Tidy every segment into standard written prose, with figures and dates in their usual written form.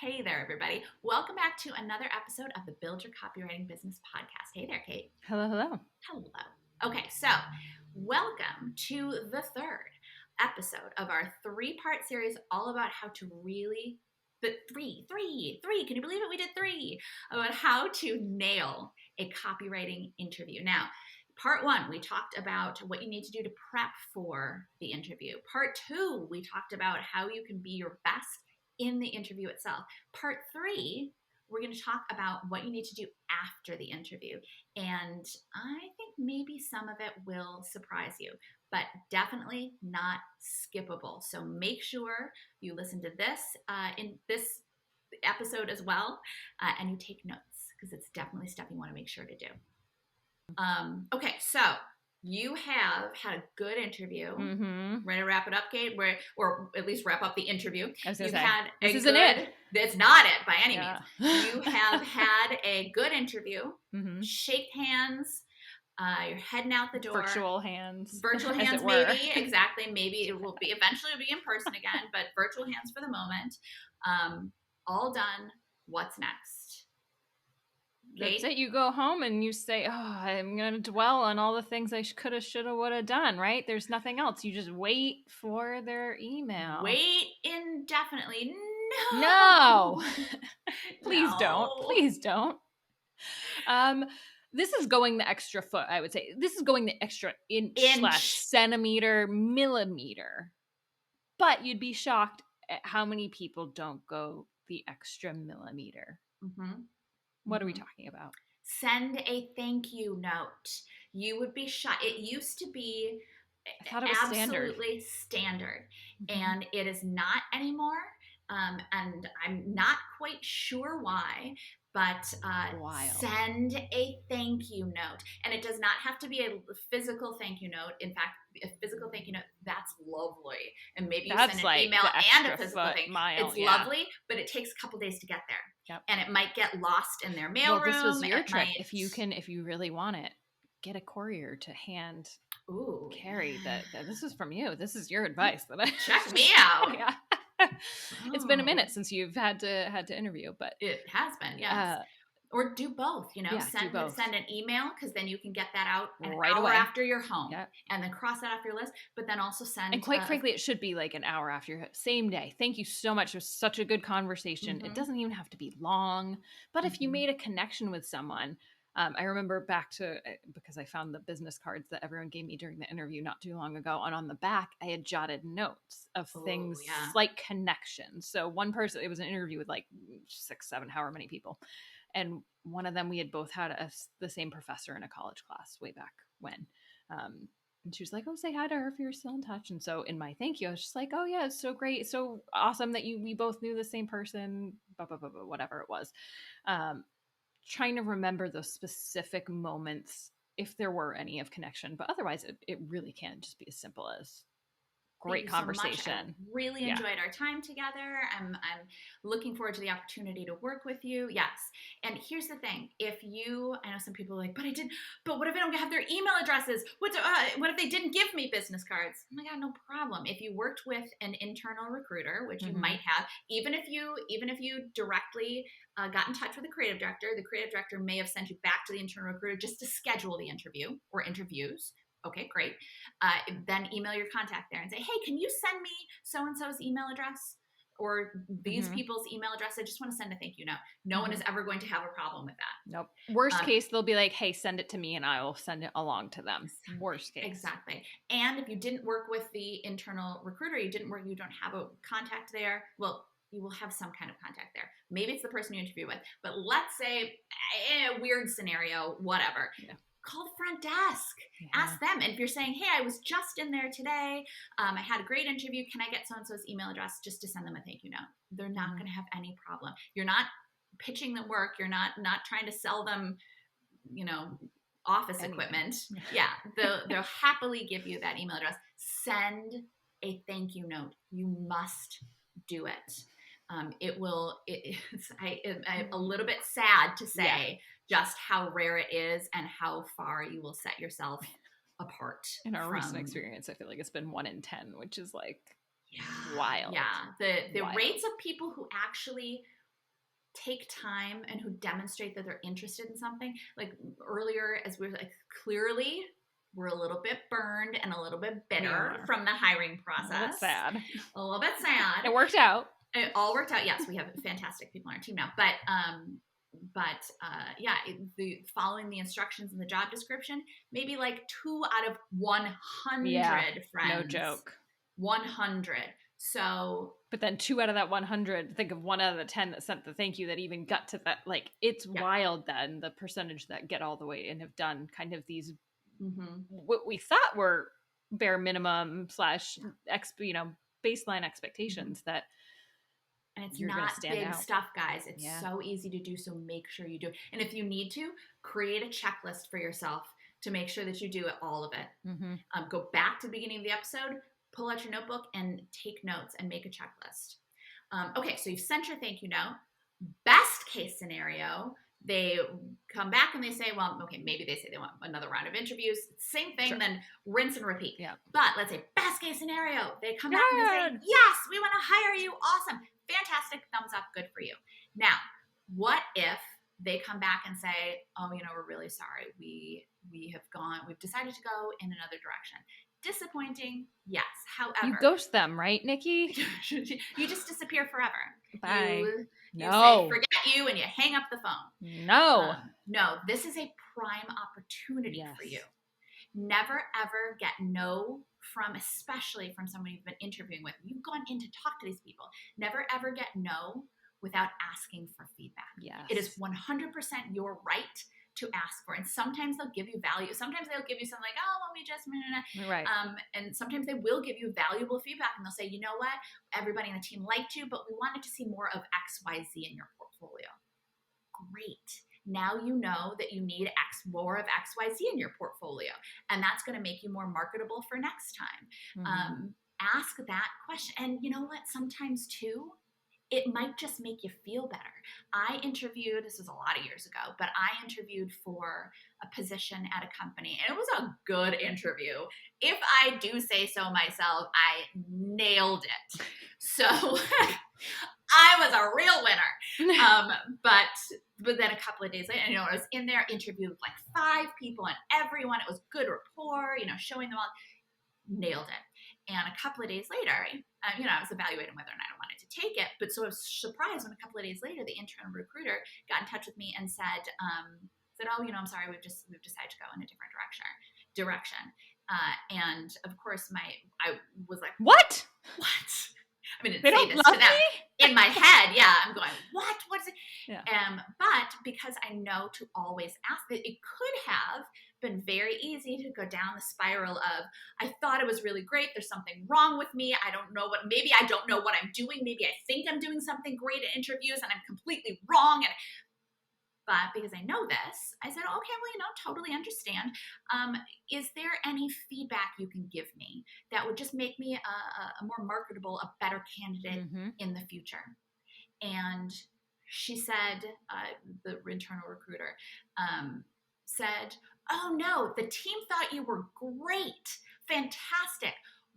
Hey there, everybody. Welcome back to another episode of the Build Your Copywriting Business podcast. Hey there, Kate. Hello, hello. Hello. Okay, so welcome to the third episode of our three-part series all about how to really, three, can you believe it? We did three, about how to nail a copywriting interview. Now, Part one, we talked about what you need to do to prep for the interview. Part two, we talked about how you can be your best in the interview itself. Part three, we're going to talk about what you need to do after the interview. And I think maybe some of it will surprise you, but definitely not skippable. So make sure you listen to this in this episode as well, and you take notes because it's definitely stuff you want to make sure to do. Okay, so you have had a good interview. Ready to wrap it up, Kate? Or at least wrap up the interview. This isn't it. That's not it by any means. You have had a good interview. Shake hands. You're heading out the door. Virtual hands. Virtual hands, maybe. Exactly. Maybe it will be eventually it'll be in person again, but virtual hands for the moment. All done. What's next? That's it. You go home and you say, oh, I'm going to dwell on all the things I coulda, shoulda, woulda done, right? There's nothing else. You just wait for their email. Wait indefinitely. No. Please don't. Please don't. This is going the extra foot, I would say. This is going the extra inch/centimeter, millimeter. But you'd be shocked at how many people don't go the extra millimeter. What are we talking about? Send a thank you note. You would be shocked. It used to be absolutely standard. And it is not anymore. And I'm not quite sure why, but send a thank you note. And it does not have to be a physical thank you note. In fact, a physical thank you note, that's lovely. And maybe you send an email and a physical thank you. It's lovely, but it takes a couple days to get there. Yep. And it might get lost in their mailroom. This was your trick. If you really want it, get a courier to hand carry that. This is from you. This is your advice. Check me out. It's been a minute since you've had to interview, but it has been, yes. Or do both, send an email because then you can get that out right hour away after you're home and then cross that off your list, but then also send. And quite frankly, it should be like an hour after same day. Thank you so much. It was such a good conversation. It doesn't even have to be long, but if you made a connection with someone, I remember back to, because I found the business cards that everyone gave me during the interview not too long ago. And on the back, I had jotted notes of things like connections. So one person, it was an interview with like 6, 7, however many people. And one of them, we had both had the same professor in a college class way back when. And she was like, oh, say hi to her if you're still in touch. And so in my thank you, I was just like, oh yeah, it's so great. It's so awesome that we both knew the same person, blah, blah, blah, blah, whatever it was. Trying to remember those specific moments, if there were any of connection, but otherwise it really can just be as simple as great conversation. So I really enjoyed our time together. I'm looking forward to the opportunity to work with you. Yes. And here's the thing. I know some people are like, but what if I don't have their email addresses? What if they didn't give me business cards? Oh my God, no problem. If you worked with an internal recruiter, which you might have, even if you directly got in touch with the creative director may have sent you back to the internal recruiter just to schedule the interview or interviews. Okay, great. Then email your contact there and say, hey, can you send me so-and-so's email address or these people's email address? I just want to send a thank you note. No one is ever going to have a problem with that. Nope. Worst case, they'll be like, hey, send it to me and I will send it along to them. Worst case. Exactly. And if you didn't work with the internal recruiter, you don't have a contact there, well, you will have some kind of contact there. Maybe it's the person you interview with, but let's say a weird scenario, whatever. Yeah. Call the front desk, ask them. And if you're saying, hey, I was just in there today, I had a great interview, can I get so-and-so's email address just to send them a thank you note? They're not going to have any problem. You're not pitching them work. You're not trying to sell them, office equipment. Yeah, they'll happily give you that email address. Send a thank you note. You must do it. I'm a little bit sad to say just how rare it is and how far you will set yourself apart. In our recent experience, I feel like it's been 1 in 10, which is like wild. Yeah. The wild rates of people who actually take time and who demonstrate that they're interested in something. Like earlier, as we were like, clearly we're a little bit burned and a little bit bitter from the hiring process. A little bit sad. A little bit sad. It worked out. It all worked out. Yes, we have fantastic people on our team now. But yeah, following the instructions in the job description, maybe like 2 out of 100 friends. No joke. 100. So, but then 2 out of that 100, think of 1 out of the 10 that sent the thank you that even got to that. Like, it's wild then the percentage that get all the way and have done kind of these, what we thought were bare minimum / baseline expectations that. And it's not big stuff, guys. It's so easy to do. So make sure you do it. And if you need to, create a checklist for yourself to make sure that you do all of it. Go back to the beginning of the episode, pull out your notebook and take notes and make a checklist. Okay, so you've sent your thank you note. Best case scenario, they come back and they say, well, okay, maybe they say they want another round of interviews. Same thing, then rinse and repeat. Yeah. But let's say best case scenario, they come back and they say, yes, we want to hire you. Awesome. Fantastic. Thumbs up. Good for you. Now, what if they come back and say, oh, we're really sorry. We've decided to go in another direction. Disappointing, yes. However, you ghost them, right, Nikki? You just disappear forever. Bye. You say, forget you, and you hang up the phone. No. No, this is a prime opportunity for you. Never, ever get no especially from someone you've been interviewing with. You've gone in to talk to these people. Never, ever get no without asking for feedback. Yes. It is 100% your right to ask for. And sometimes they'll give you value. Sometimes they'll give you something like, oh, well, we just, right. And sometimes they will give you valuable feedback and they'll say, you know what? Everybody on the team liked you, but we wanted to see more of X, Y, Z in your portfolio. Great. Now you know that you need more of X, Y, Z in your portfolio. And that's going to make you more marketable for next time. Ask that question. And you know what? Sometimes too, it might just make you feel better. I interviewed, this was a lot of years ago, but I interviewed for a position at a company, and it was a good interview. If I do say so myself, I nailed it. So I was a real winner. But then a couple of days later, I was in there, interviewed with like 5 people, and everyone, it was good rapport, showing them all, nailed it. And a couple of days later, I was evaluating whether or not I wanted to take it. But so I was surprised when a couple of days later, the internal recruiter got in touch with me and said, oh, I'm sorry, we've decided to go in a different direction. And of course, I was like, what? I mean, they don't love me? In my head, I'm going, what? What is it? Yeah. But because I know to always ask, it could have been very easy to go down the spiral of, I thought it was really great. There's something wrong with me. Maybe I don't know what I'm doing. Maybe I think I'm doing something great at interviews and I'm completely wrong. But because I know this, I said, okay, well, totally understand. Is there any feedback you can give me that would just make me a more marketable, a better candidate in the future? And she said, the internal recruiter said, oh no, the team thought you were great, fantastic.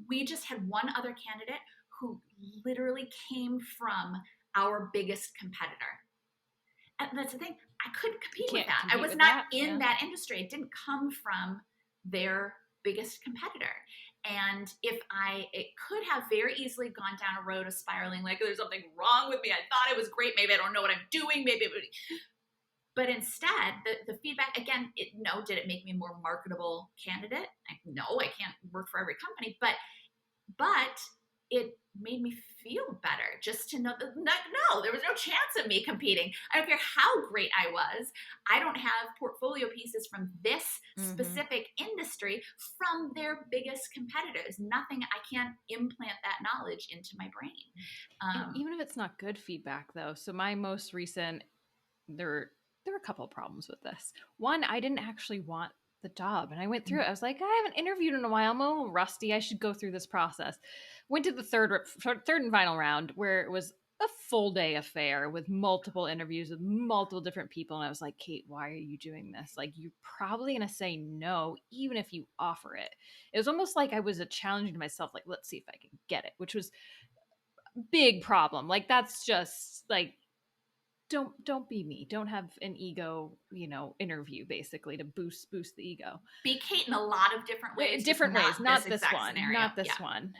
We just had one other candidate who literally came from our biggest competitor. And that's the thing. I couldn't compete with that. I was not in that industry. It didn't come from their biggest competitor. And it could have very easily gone down a road of spiraling, like there's something wrong with me. I thought it was great. Maybe I don't know what I'm doing. But instead, the feedback, again, did it make me a more marketable candidate? No, I can't work for every company, but it made me feel better just to know that, no, there was no chance of me competing. I don't care how great I was. I don't have portfolio pieces from this specific industry from their biggest competitors. Nothing, I can't implant that knowledge into my brain. Even if it's not good feedback, though. So my most recent, there were a couple of problems with this. One, I didn't actually want the job. And I went through it. I was like, I haven't interviewed in a while. I'm a little rusty. I should go through this process. Went to the third and final round where it was a full day affair with multiple interviews with multiple different people. And I was like, Kate, why are you doing this? Like, you're probably going to say no, even if you offer it. It was almost like I was a challenge to myself. Like, let's see if I can get it, which was a big problem. Like, that's just like, don't be me. Don't have an ego, interview basically to boost the ego. Be Kate in a lot of different ways. Different ways, not this one. Scenario. Not this one.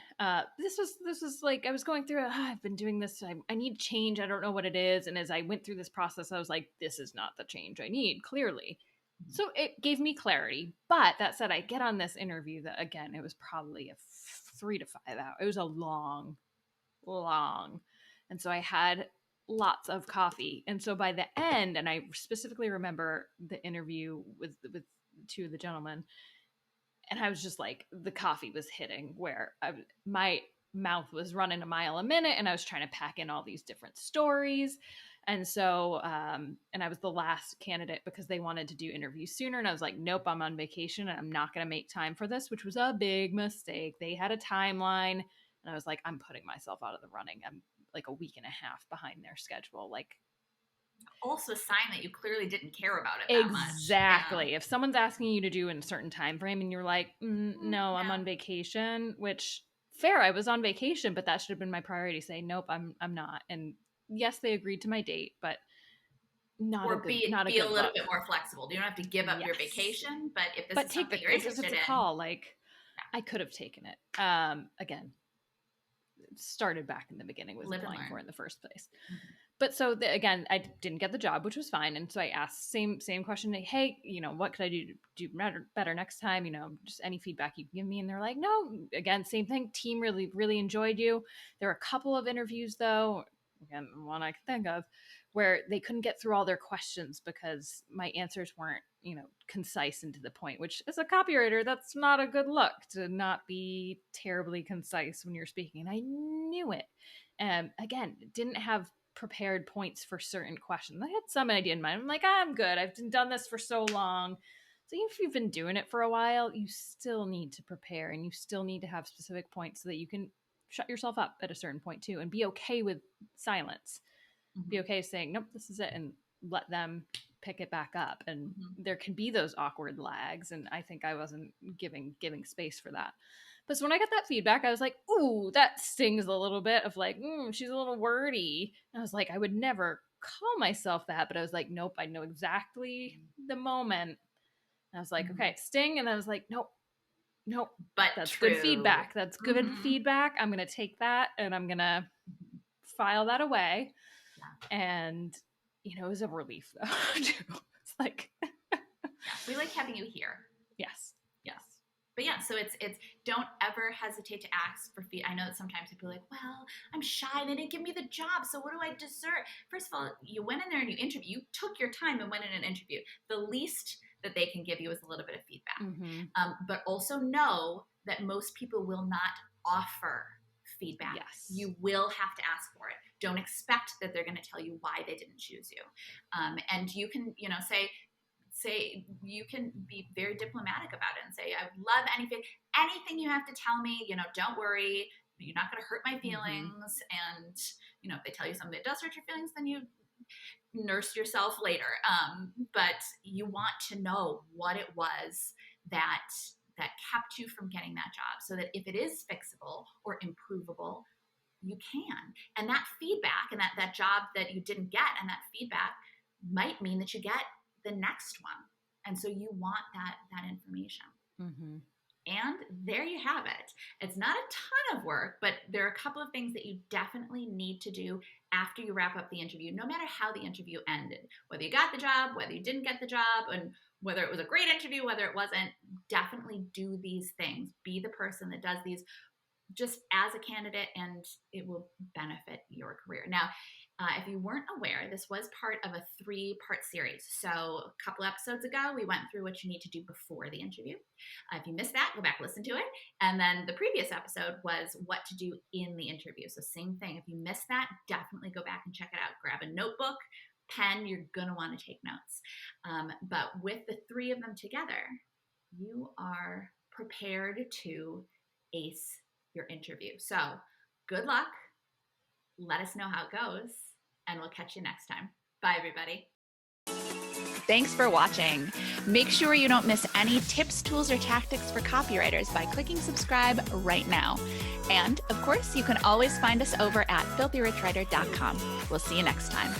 This was like, I was going through, I've been doing this. I need change. I don't know what it is. And as I went through this process, I was like, this is not the change I need, clearly. So it gave me clarity. But that said, I get on this interview that, again, it was probably a 3 to 5 hours. It was a long. And so I had lots of coffee. And so by the end, and I specifically remember the interview with 2 of the gentlemen, and I was just like, the coffee was hitting where my mouth was running a mile a minute, and I was trying to pack in all these different stories. And so, and I was the last candidate because they wanted to do interviews sooner. And I was like, nope, I'm on vacation and I'm not going to make time for this, which was a big mistake. They had a timeline, and I was like, I'm putting myself out of the running. I'm like a week and a half behind their schedule. Like, also a sign that you clearly didn't care about it that much. Exactly. Yeah. If someone's asking you to do in a certain time frame and you're like, no, I'm on vacation, which fair, I was on vacation, but that should have been my priority. Say, nope, I'm not. And yes, they agreed to my date, but be a little bit more flexible. You don't have to give up your vacation, but if this is something you're interested in, call, like I could have taken it. Again, started back in the beginning, was applying for it in the first place. Mm-hmm. But so again, I didn't get the job, which was fine. And so I asked same question. Hey, what could I do better next time? Just any feedback you can give me. And they're like, no, again, same thing. Team really, really enjoyed you. There were a couple of interviews though, again, one I can think of, where they couldn't get through all their questions because my answers weren't, concise and to the point, which as a copywriter, that's not a good look to not be terribly concise when you're speaking. And I knew it. And again, didn't have prepared points for certain questions. I had some idea in mind. I'm like, I'm good. I've done this for so long. So even if you've been doing it for a while, you still need to prepare, and you still need to have specific points so that you can shut yourself up at a certain point too, and be okay with silence. Mm-hmm. Be okay saying, nope, this is it, and let them pick it back up. And there can be those awkward lags. And I think I wasn't giving space for that. But so when I got that feedback, I was like, ooh, that stings a little bit of like, she's a little wordy. And I was like, I would never call myself that. But I was like, nope, I know exactly the moment. And I was like, okay, sting. And I was like, nope. But that's good feedback. That's good feedback. I'm going to take that and I'm going to file that away. Yeah. And, it was a relief though. It's like, we like having you here. Yes. But yeah, so it's don't ever hesitate to ask for feedback. I know that sometimes people are like, well, I'm shy. They didn't give me the job. So what do I deserve? First of all, you went in there and you interviewed. You took your time and went in an interview. The least that they can give you is a little bit of feedback. Mm-hmm. But also know that most people will not offer feedback. Yes. You will have to ask for it. Don't expect that they're going to tell you why they didn't choose you. And you can, say you can be very diplomatic about it and say, I would love anything you have to tell me, don't worry, you're not going to hurt my feelings. Mm-hmm. And, if they tell you something that does hurt your feelings, then you nurse yourself later. But you want to know what it was that kept you from getting that job, so that if it is fixable or improvable, you can. And that feedback and that job that you didn't get, and that feedback might mean that you get the next one. And so you want that information. Mm-hmm. And there you have it. It's not a ton of work, but there are a couple of things that you definitely need to do after you wrap up the interview, no matter how the interview ended. Whether you got the job, whether you didn't get the job, and whether it was a great interview, whether it wasn't, definitely do these things. Be the person that does these just as a candidate, and it will benefit your career. Now, if you weren't aware, this was part of a 3-part series. So a couple episodes ago, we went through what you need to do before the interview. If you missed that, go back, listen to it. And then the previous episode was what to do in the interview. So same thing. If you missed that, definitely go back and check it out. Grab a notebook, pen, you're going to want to take notes. But with the 3 of them together, you are prepared to ace your interview. So good luck. Let us know how it goes, and we'll catch you next time. Bye, everybody. Thanks for watching. Make sure you don't miss any tips, tools, or tactics for copywriters by clicking subscribe right now. And of course, you can always find us over at filthyricwriter.com. We'll see you next time.